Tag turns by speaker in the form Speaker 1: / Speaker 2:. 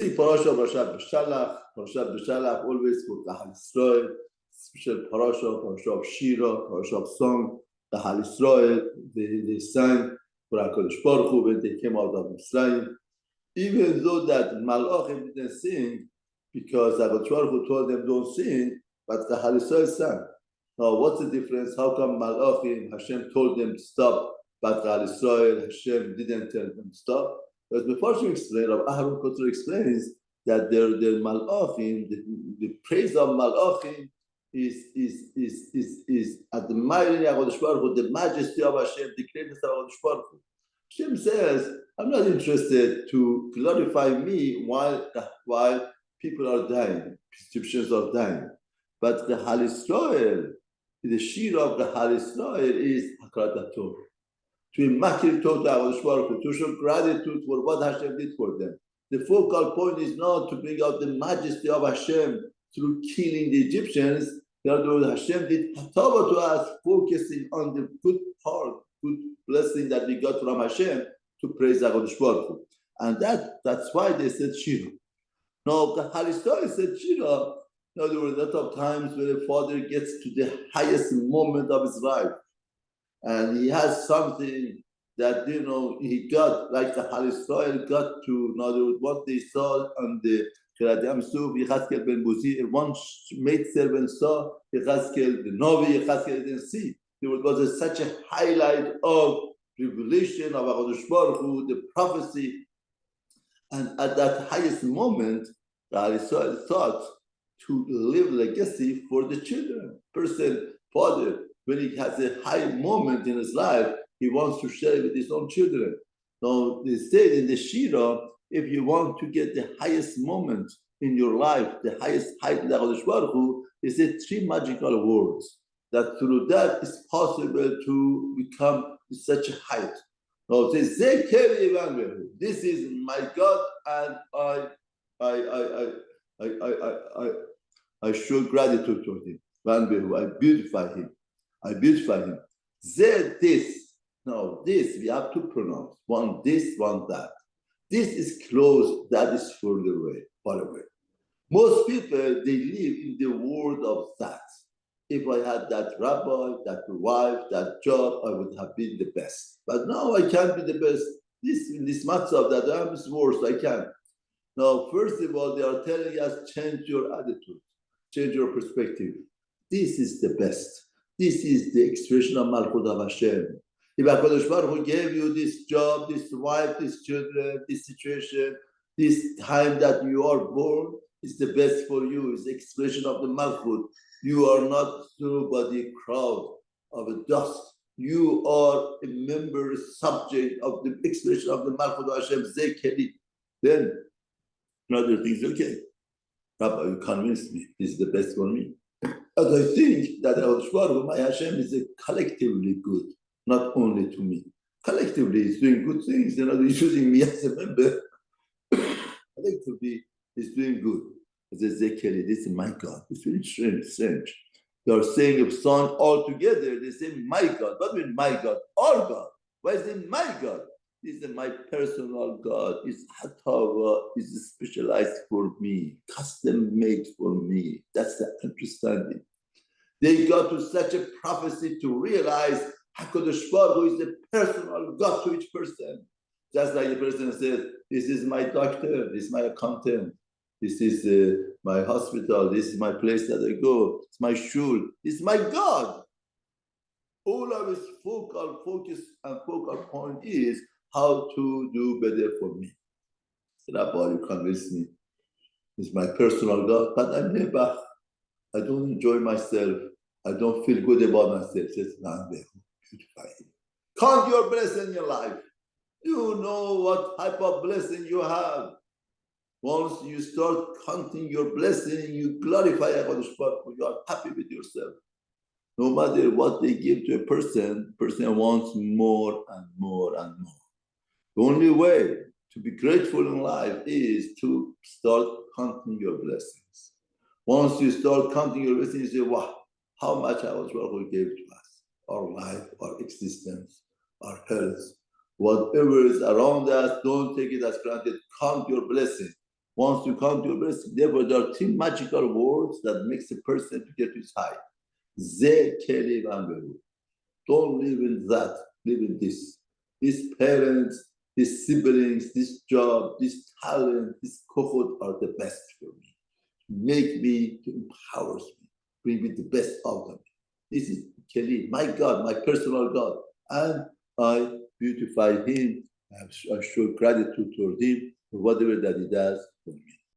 Speaker 1: see Parasha Beshalach, always for the Israel, special Parasha of Shira, Parasha of song, the Israel, they sang for HaKadosh Baruch Hu when they came out of Israel. Even though that Malachim didn't sing, because HaKadosh Baruch Hu told them don't sing, but the Israel sang. Now, what's the difference? How come Malachim, Hashem told them to stop, but the Israel, Hashem didn't tell them to stop? But before you explain, Aharon Kotzur explains that the Malachim, the praise of Malachim is admiring HaKadosh Baruch Hu, the majesty of Hashem, the greatness of HaKadosh Baruch Hu. Hashem says, I'm not interested to glorify me while people are dying, Egyptians are dying. But the Hal Yisrael, the Shir of the Hal Yisrael is Hakarat HaTov. To immaculate Tov to HaKadosh Baruch Hu, to show gratitude for what Hashem did for them. The focal point is not to bring out the majesty of Hashem through killing the Egyptians. In other words, Hashem did Hatava to us, focusing on the good part, good blessing that we got from Hashem to praise HaKadosh Baruch Hu. And that's why they said Shira. Now, the Hal Yisrael said Shira. In other words, a lot of times when a father gets to the highest moment of his life, and he has something that, he got, like the Hal Yisrael got to, in other words, what they saw on the Kirat Yamsuf, Yachad ben Buzi, one maid servant saw Yechazkel, the Novi, Yechazkel didn't see. There was such a highlight of revelation of HaKadosh Baruch Hu, the prophecy. And at that highest moment, the Hal Yisrael thought to leave legacy for the children. Father, when he has a high moment in his life, he wants to share it with his own children. Now, they said in the Shira, if you want to get the highest moment in your life, the highest height in the HaKadosh Baruch Hu, they said 3 magical words, that through that it's possible to become such a height. Now, they say, this is my God, and I show gratitude to him. I beautify him. This we have to pronounce. One this, one that. This is close, that is far away. Most people, they live in the world of that. If I had that rabbi, that wife, that job, I would have been the best. But now I can't be the best. This matzah that I am is worse, I can't. Now, first of all, they are telling us, change your attitude, change your perspective. This is the best. This is the expression of Malchut of Hashem. If HaKadosh Baruch Hu gave you this job, this wife, these children, this situation, this time that you are born, is the best for you. It's the expression of the Malchut. You are not nobody crowd of a dust. You are a member, subject of the expression of the Malchut of Hashem, Zekeli. Then, another thing is okay. Rabbi, you convinced me. This is the best for me. But I think that my Hashem is collectively good, not only to me. Collectively, He's doing good things. He's using me as a member. Collectively, He's doing good. As I say, Kelly, this is my God. It's very strange. They are saying a song all together. They say, my God. What do you mean, my God? Our God. Why is it my God? This is my personal God. It's Hatava. It's specialized for me, custom made for me. That's the understanding. They got to such a prophecy to realize HaKadosh Baruch Hu is the personal God to each person. Just like the person said, this is my doctor, this is my accountant, this is my hospital, this is my place that I go, it's my shul, this is my God. All of his focus and focal point is how to do better for me. Rabbi, you convince me. It's my personal God, but I'm never. I don't enjoy myself. I don't feel good about myself. Says, beautify him. Count your blessing in your life. You know what type of blessing you have. Once you start counting your blessing, you glorify HaKadosh Baruch Hu. You are happy with yourself. No matter what they give to a person wants more and more and more. The only way to be grateful in life is to start counting your blessings. Once you start counting your blessings, you say, wow, how much HaKadosh Baruch Hu gave to us. Our life, our existence, our health, whatever is around us, don't take it as granted. Count your blessings. Once you come to your blessing, therefore there are 3 magical words that makes a person to get to his height. Ze, keli, and don't live in that, live in this. These parents, these siblings, this job, this talent, this cohort are the best for me. Make me, empowers me, bring me the best out of me. This is Keli, my God, my personal God. And I beautify him. I show gratitude toward him for whatever that he does for me.